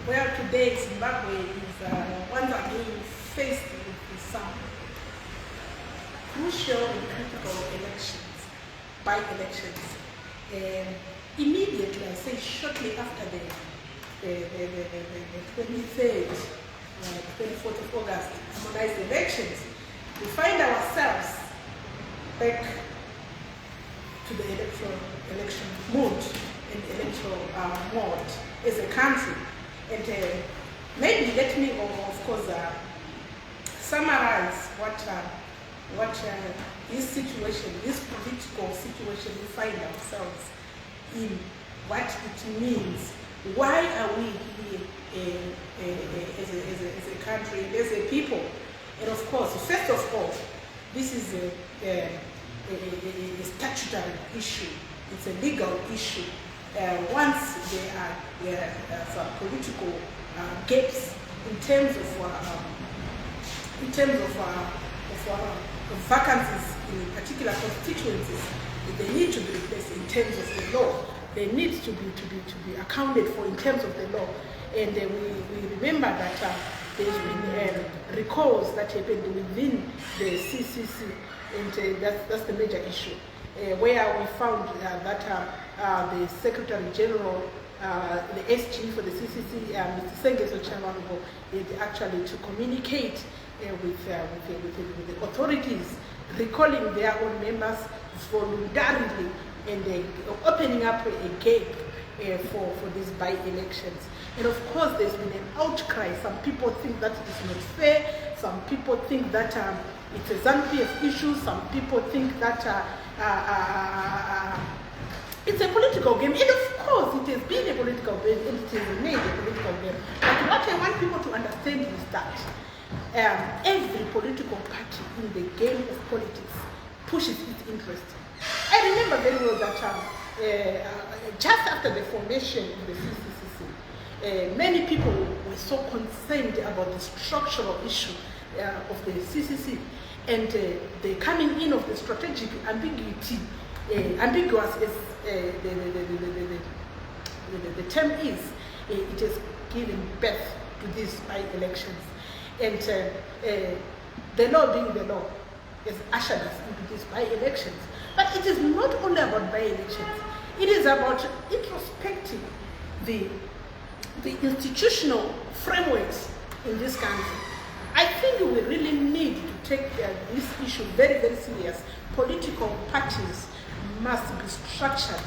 Well, today Zimbabwe is once again faced with some crucial and critical elections, by-elections. Immediately, I say shortly after the 23rd, 24th of August, harmonized elections, we find ourselves back to the election mood and electoral mode as a country. And maybe let me, of course, summarize what this situation, this political situation we find ourselves in, what it means. Why are we here as a country, as a people? And of course, first of all, this is a statutory issue. It's a legal issue. Once there are some political gaps in terms of vacancies in particular constituencies, they need to be replaced in terms of the law. They need to be accounted for in terms of the law. And we remember that there's been recalls that happened within the CCC, and that's the major issue, where we found that the Secretary General, the SG for the CCC, Mr. Tshabangu, had actually to communicate with the authorities, recalling their own members voluntarily and opening up a gap for these by-elections. And of course, there's been an outcry. Some people think that it is not fair. Some people think that it's a ZANU-PF issue. Some people think that it's a political game. And of course, it has been a political game, and it has remained a political game. But what I want people to understand is that every political party in the game of politics pushes its interest. I remember very well that just after the formation of the CCC, many people were so concerned about the structural issue of the CCC and the coming in of the strategic ambiguity, ambiguous as the term is, it has given birth to these by-elections. And the law being the law has ushered us into these by-elections. But it is not only about by-elections. It is about introspecting the institutional frameworks in this country. I think we really need to take this issue very, very serious. Political parties must be structured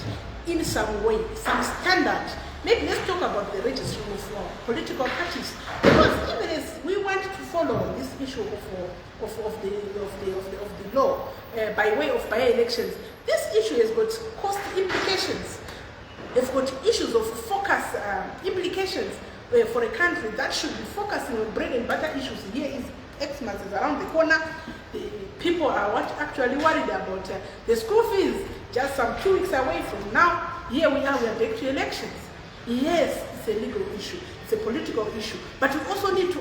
in some way, some standard. Maybe let's talk about the registry of political parties, because even as we want to follow this issue of the law by way of by-elections, this issue has got cost implications. It's got issues of focus implications for a country that should be focusing on bread and butter issues. Here is Xmas is around the corner. The people are actually worried about the school fees just some 2 weeks away from now. Here we are back to elections. Yes, it's a legal issue, it's a political issue, but we also need to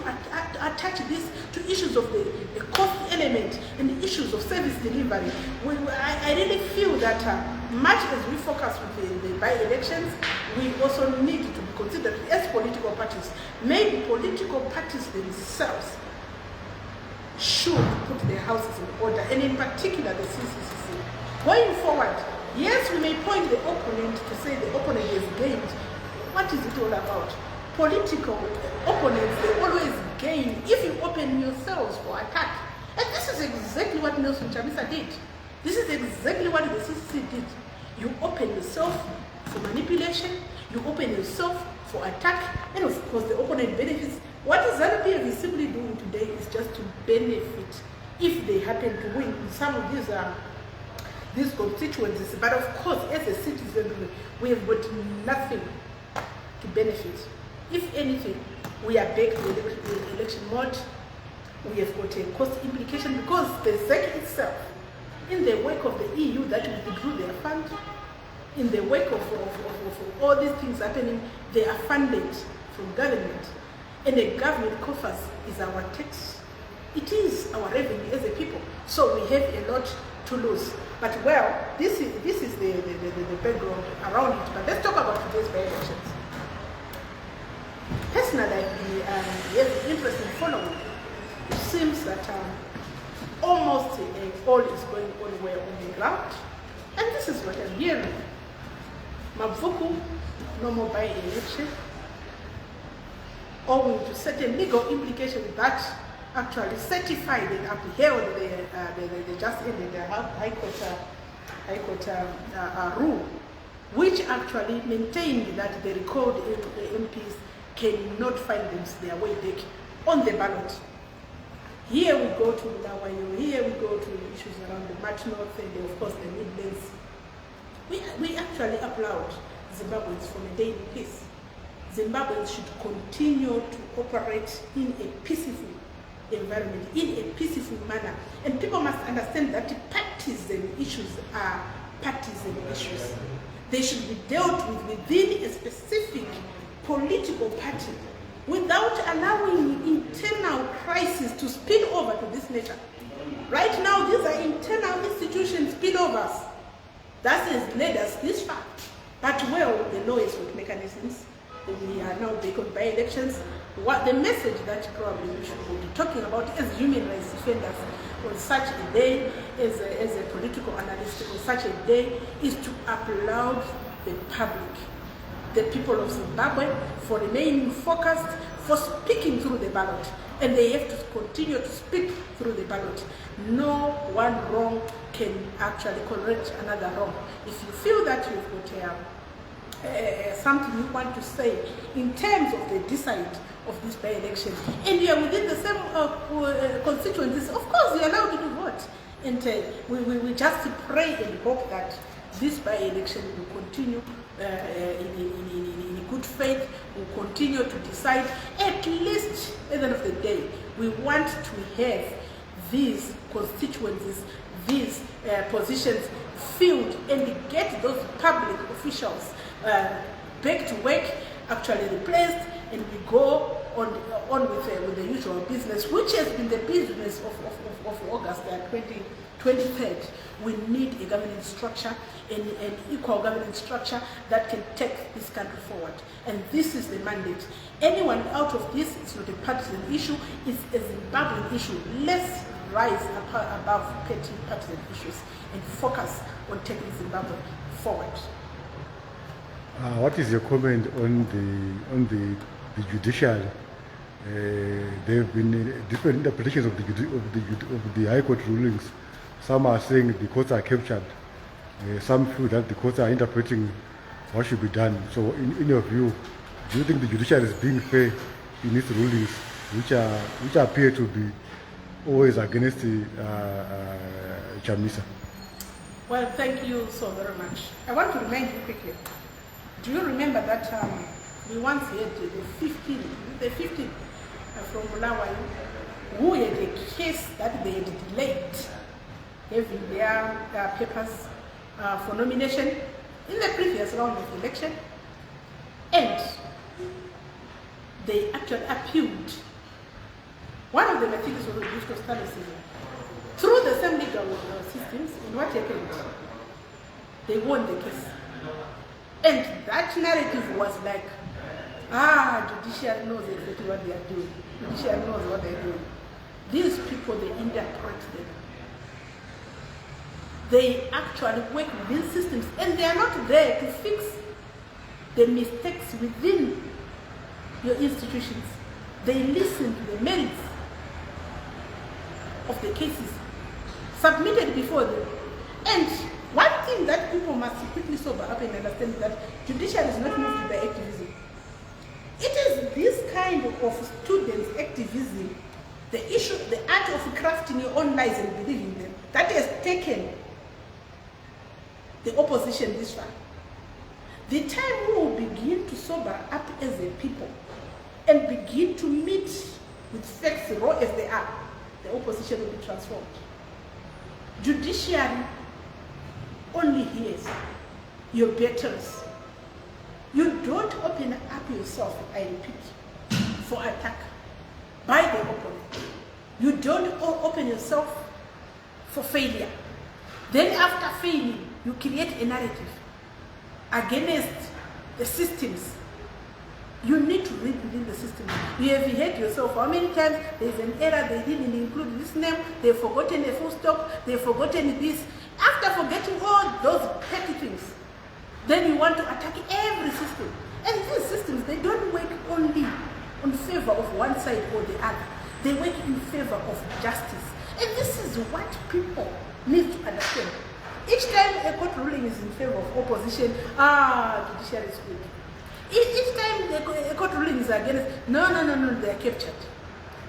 attach this to issues of the cost element and the issues of service delivery. I really feel that much as we focus with the by-elections, we also need to be considered as political parties. Maybe political parties themselves should put their houses in order, and in particular the CCC. Going forward, yes, we may point the opponent to say the opponent has gained. What is it all about? Political opponents, they always gain if you open yourselves for attack. And this is exactly what Nelson Chamisa did. This is exactly what the CCC did. You open yourself for manipulation, you open yourself for attack, and of course the opponent benefits. What ZANU-PF is simply doing today is just to benefit if they happen to win in some of these constituencies. But of course, as a citizen, we have got nothing to benefit. If anything, we are back to the election mode. We have got a cost implication because the ZEC itself, in the wake of the EU that withdrew their funds, in the wake of all these things happening, they are funded from government. And the government coffers is our tax. It is our revenue as a people. So we have a lot to lose. But well, this is the background around it. But let's talk about today's by-elections. personally have an interest in following, it seems that almost all is going on well on the ground. And this is what I'm hearing. Mavuku, no more by-election, owing to certain legal implications that actually certified and upheld the just ended the High Court rule, which actually maintained that the recalled MPs cannot find their way back on the ballot. Here we go to Lawayo, here we go to the issues around the March North and of course the Midlands. We actually applaud Zimbabweans for maintaining peace. Zimbabweans should continue to operate in a peaceful environment, in a peaceful manner. And people must understand that partisan issues are partisan issues. They should be dealt with within a specific political party without allowing internal crises to spill over to this nature. Right now, these are internal institution spillovers. That has led us this far. But well, the law is with mechanisms. We are now back on by-elections. What the message that probably we should be talking about as human rights defenders on such a day, as a political analyst on such a day, is to applaud the public, the people of Zimbabwe, for remaining focused, for speaking through the ballot. And they have to continue to speak through the ballot. No one wrong can actually correct another wrong. If you feel that you've got something you want to say in terms of the decide of this by-election, and you are within the same constituencies, of course you're allowed to vote. And we just pray and hope that this by-election will continue in good faith, will continue to decide. At least at the end of the day, we want to have these constituencies, these positions filled, and get those public officials back to work, actually replaced, and we go on with the usual business, which has been the business of August 23rd. We need a governance structure, an equal governance structure that can take this country forward. And this is the mandate. Anyone out of this is not a partisan issue, it's a Zimbabwean issue. Let's rise above petty partisan issues and focus on taking Zimbabwe forward. What is your comment on the judiciary? There have been different interpretations of the High Court rulings. Some are saying the courts are captured. Some feel that the courts are interpreting what should be done. So, in your view, do you think the judiciary is being fair in its rulings, which appear to be always against the Chamisa? Well, thank you so very much. I want to remind you quickly. Do you remember that we once had the 15 from Bulawayo, who had a case that they had delayed having their papers for nomination in the previous round of election, and they actually appealed. One of them, I think, was abuse of services through the same legal systems. And what happened? They won the case. And that narrative was like, judiciary knows exactly what they are doing. Judiciary knows what they are doing. These people, they interpret them. They actually work within systems, and they are not there to fix the mistakes within your institutions. They listen to the merits of the cases submitted before them. And one thing that people must quickly sober up and understand is that judiciary is not moved by activism. It is this kind of students' activism, the issue, the art of crafting your own lies and believing them, that has taken the opposition this far. The time we will begin to sober up as a people and begin to meet with facts raw as they are, the opposition will be transformed. Judiciary only hears your battles. You don't open up yourself, I repeat, for attack by the opponent. You don't open yourself for failure. Then after failing, you create a narrative against the systems. You need to read within the systems. You have heard yourself how many times there's an error, they didn't include this name, they've forgotten a full stop, they've forgotten this. After forgetting all those petty things, then you want to attack every system. And these systems, they don't work only in favor of one side or the other. They work in favor of justice. And this is what people need to understand. Each time a court ruling is in favor of opposition, judiciary is good. Each time a court ruling is against, no, they are captured.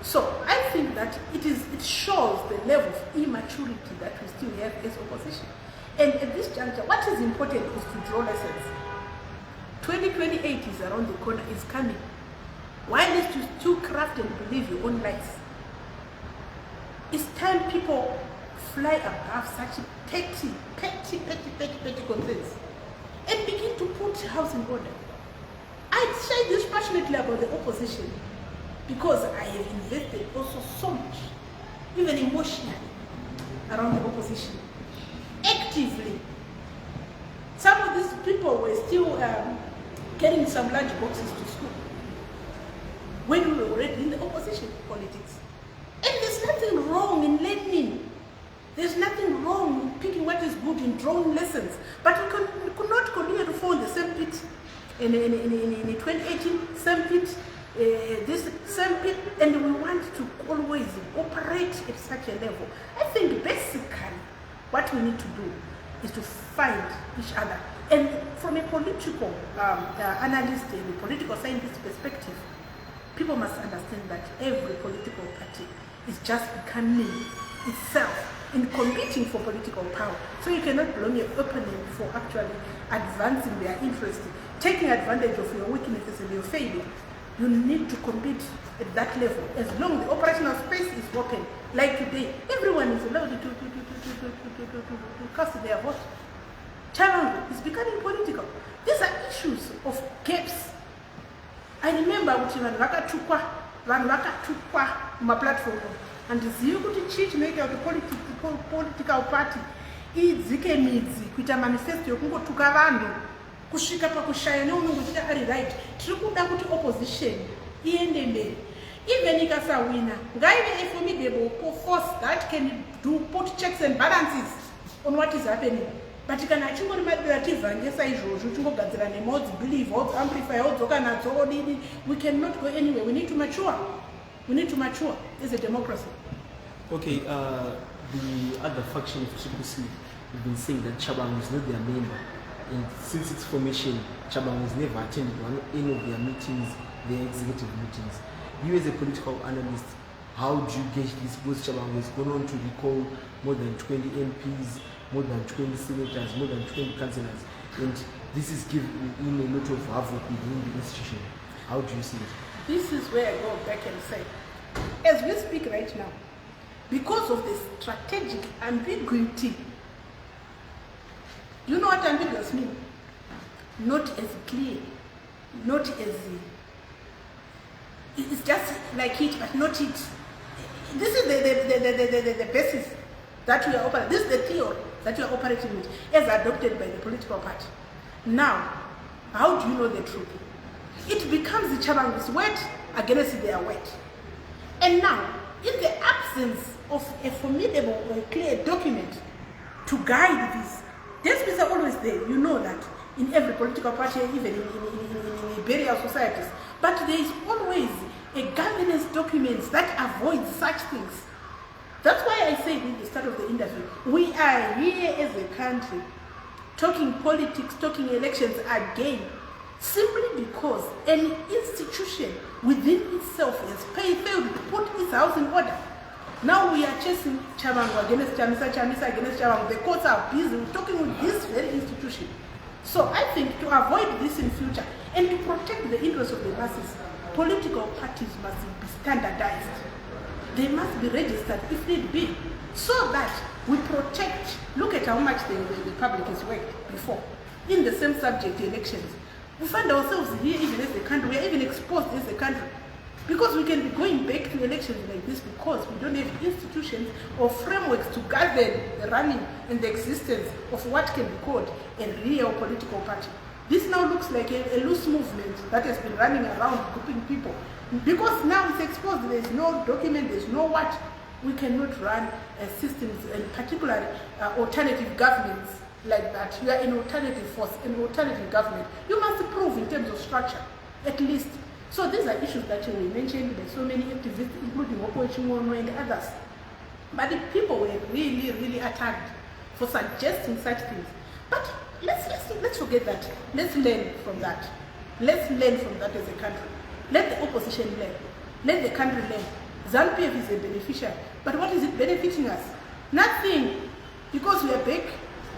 So I think that it shows the level of immaturity that we still have as opposition. And at this juncture, what is important is to draw lessons. 2028 is around the corner, is coming. Why need to still craft and believe your own lies? It's time people fly above such petty concerns and begin to put house in order. I say this passionately about the opposition because I have invested also so much, even emotionally, around the opposition. Actively. Some of these people were still getting some lunch boxes to school when we were already in the opposition politics. And there's nothing wrong in learning. There's nothing wrong in picking what is good, in drawing lessons. But we could not continue to fall in the same pit in 2018, same pit, this same pit, and we want to always operate at such a level. I think basically what we need to do is to find each other. And from a political analyst and a political scientist perspective, people must understand that every political party is just becoming itself in competing for political power. So you cannot blame your opponent for actually advancing their interest, taking advantage of your weaknesses and your failure. You need to compete at that level. As long as the operational space is open, like today, everyone is allowed to cast their vote. Tshabangu is becoming political. These are issues of gaps. I remember kuti vanhu vakatukwa mumaplatform handizivi kuti chii chinoita kuti political party idzike midzi kuita manifesto yokungotuka vanhu kusvika pakushaya neunenge uchida ari right. Tiri kuda kuti opposition iende mberi. Even ikasawina ngaive a formidable force that can put checks and balances on what is happening. But kana achingori madirativha ngesaizvozvo chingogadzira nemods, believe, odds, amplify, odzoka nadzo odini, we cannot go anywhere. We need to mature. We need to mature as a democracy. Okay, the other faction of CCC have been saying that Tshabangu is not their member. And since its formation, Tshabangu has never attended any of their meetings, their executive meetings. You as a political analyst, how do you gauge this? Because Tshabangu has gone on to recall more than 20 MPs, more than 20 senators, more than 20 councillors, and this is giving a lot of havoc within the institution. How do you see it? This is where I go back and say, as we speak right now, because of the strategic ambiguity, you know what ambiguous means? Not as clear, not as, it's just like it, but not it. This is the basis that we are operating. This is the theory that we are operating with, as adopted by the political party. Now, how do you know the truth? It becomes the Tshabangu's word against their word. And now, in the absence of a formidable or a clear document to guide this, these are always there. You know that in every political party, even in burial societies. But there is always a governance document that avoids such things. That's why I said at the start of the interview, we are here as a country talking politics, talking elections again, simply because an institution within itself has failed to put its house in order. Now we are chasing Tshabangu against Chamisa against Tshabangu. The courts are busy with talking with this very institution. So I think to avoid this in future and to protect the interests of the masses, political parties must be standardized. They must be registered if need be, so that we protect. Look at how much the public has worked before in the same subject, elections. We find ourselves here even as a country, we are even exposed as a country, because we can be going back to elections like this because we don't have institutions or frameworks to govern the running and the existence of what can be called a real political party. This now looks like a loose movement that has been running around grouping people Because now it's exposed, there's no document, there's no what. We cannot run systems, and particularly alternative governments like that. You are an alternative force, an alternative government. You must prove in terms of structure, at least. So these are issues that we mentioned. There's so many activists, including Oko Chimono and others. But the people were really, really attacked for suggesting such things. But let's forget that. Let's learn from that. Let's learn from that as a country. Let the opposition learn. Let the country learn. ZANU-PF is a beneficiary. But what is it benefiting us? Nothing. Because we are back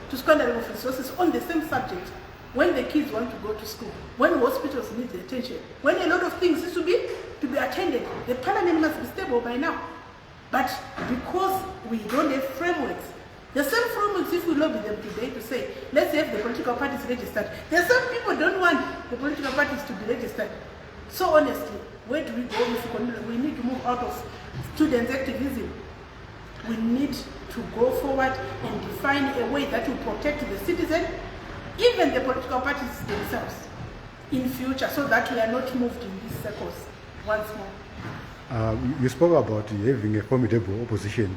to squandering of resources on the same subject. When the kids want to go to school, when hospitals need the attention, when a lot of things need to be attended, the parliament must be stable by now. But because we don't have frameworks, the same frameworks, if we lobby them today to say, let's have the political parties registered, the same people don't want the political parties to be registered. So honestly, where do we go? We need to move out of students' activism. We need to go forward and define a way that will protect the citizen, even the political parties themselves, in future, so that we are not moved in these circles once more. You spoke about having a formidable opposition.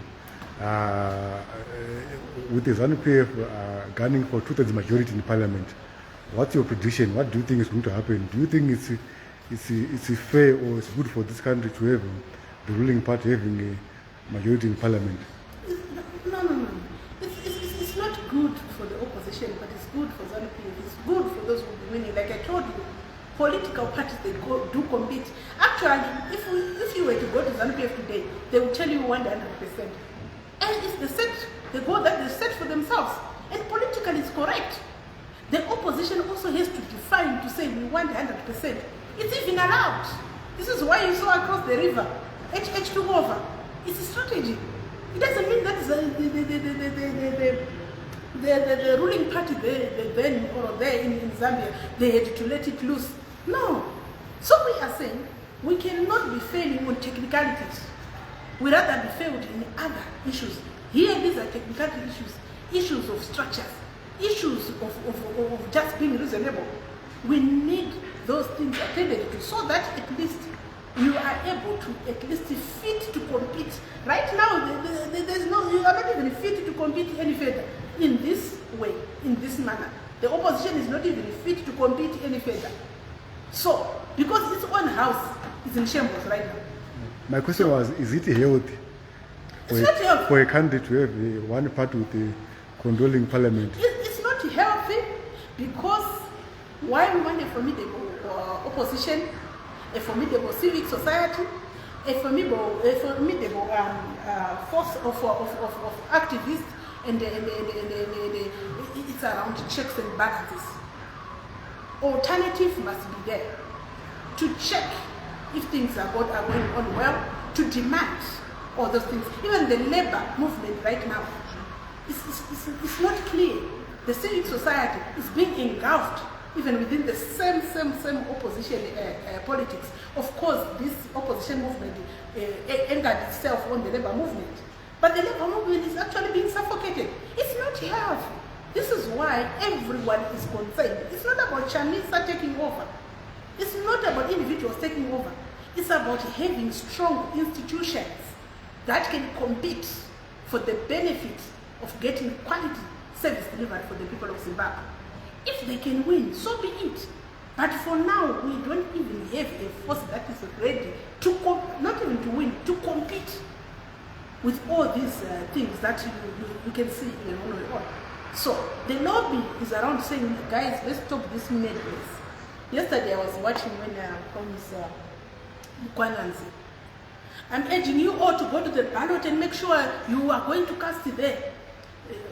With the ZANU-PF gunning for 2/3 majority in parliament, what's your prediction? What do you think is going to happen? Do you think it's fair or it's good for this country to have the ruling party having a majority in parliament? No. It's not good for the opposition, but it's good for ZANU-PF. It's good for those who will be winning. Like I told you, political parties, they do compete. Actually, if you were to go to ZANU-PF today, they will tell you 100%. And it's the goal that they set for themselves. And politically, it's correct. The opposition also has to define to say we want 100%. It's even allowed. This is why you saw across the river, HH took over. It's a strategy. It doesn't mean that the ruling party then or there in Zambia, they had to let it loose. No. So we are saying we cannot be failing on technicalities. We rather be failed in other issues. Here, these are technical issues of structures, issues of just being reasonable. We need those things attended to so that at least you are able to at least fit to compete. Right now, you are not even fit to compete any further in this way, in this manner. The opposition is not even fit to compete any further. So, because its own house is in shambles right now. My question was, is it healthy for a country to have one party with the controlling parliament? It's not healthy because while we want a formidable opposition, a formidable civic society, a formidable force of activists, and it's around checks and balances. Alternative must be there to check if things are going on well, to demand all those things. Even the labor movement right now, it's not clear. The civic society is being engulfed even within the same opposition politics. Of course, this opposition movement anchored itself on the labor movement. But the labor movement is actually being suffocated. It's not healthy. This is why everyone is concerned. It's not about Chamisa taking over. It's not about individuals taking over. It's about having strong institutions that can compete for the benefit of getting quality service delivered for the people of Zimbabwe. If they can win, so be it. But for now, we don't even have a force that is ready to, not even to win, to compete with all these things that you can see in on. So the lobby is around saying, guys, let's stop this madness. Yesterday I was watching when comes Kwananzi. I'm urging you all to go to the ballot and make sure you are going to cast it there.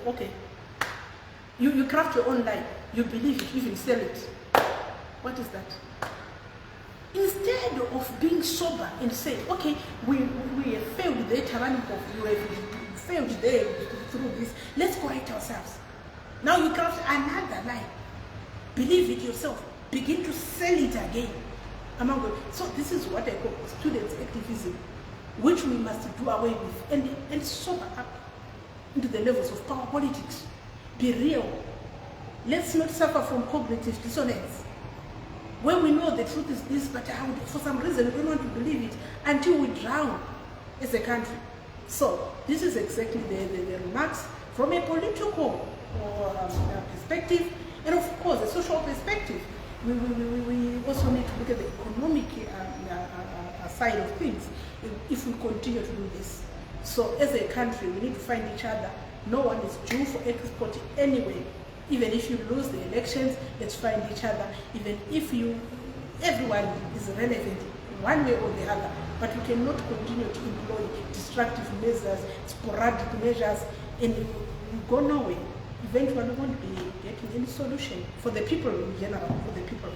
Okay. You craft your own line. You believe it, even sell it. What is that? Instead of being sober and say, okay, we have failed there, Tshabangu, you have failed there through this, let's correct ourselves. Now you craft another line. Believe it yourself. Begin to sell it again. So this is what I call students' activism, which we must do away with and sober up into the levels of power politics. Be real. Let's not suffer from cognitive dissonance. When we know the truth is this, but for some reason we don't want to believe it until we drown as a country. So this is exactly the remarks from a political perspective, and of course a social perspective. We also need to look at the economic side of things if we continue to do this. So as a country, we need to find each other. No one is due for export anyway. Even if you lose the elections, let's find each other. Even if everyone is relevant one way or the other, but we cannot continue to employ destructive measures, sporadic measures, and we go nowhere. Eventually we won't be getting any solution for the people in general, for the people.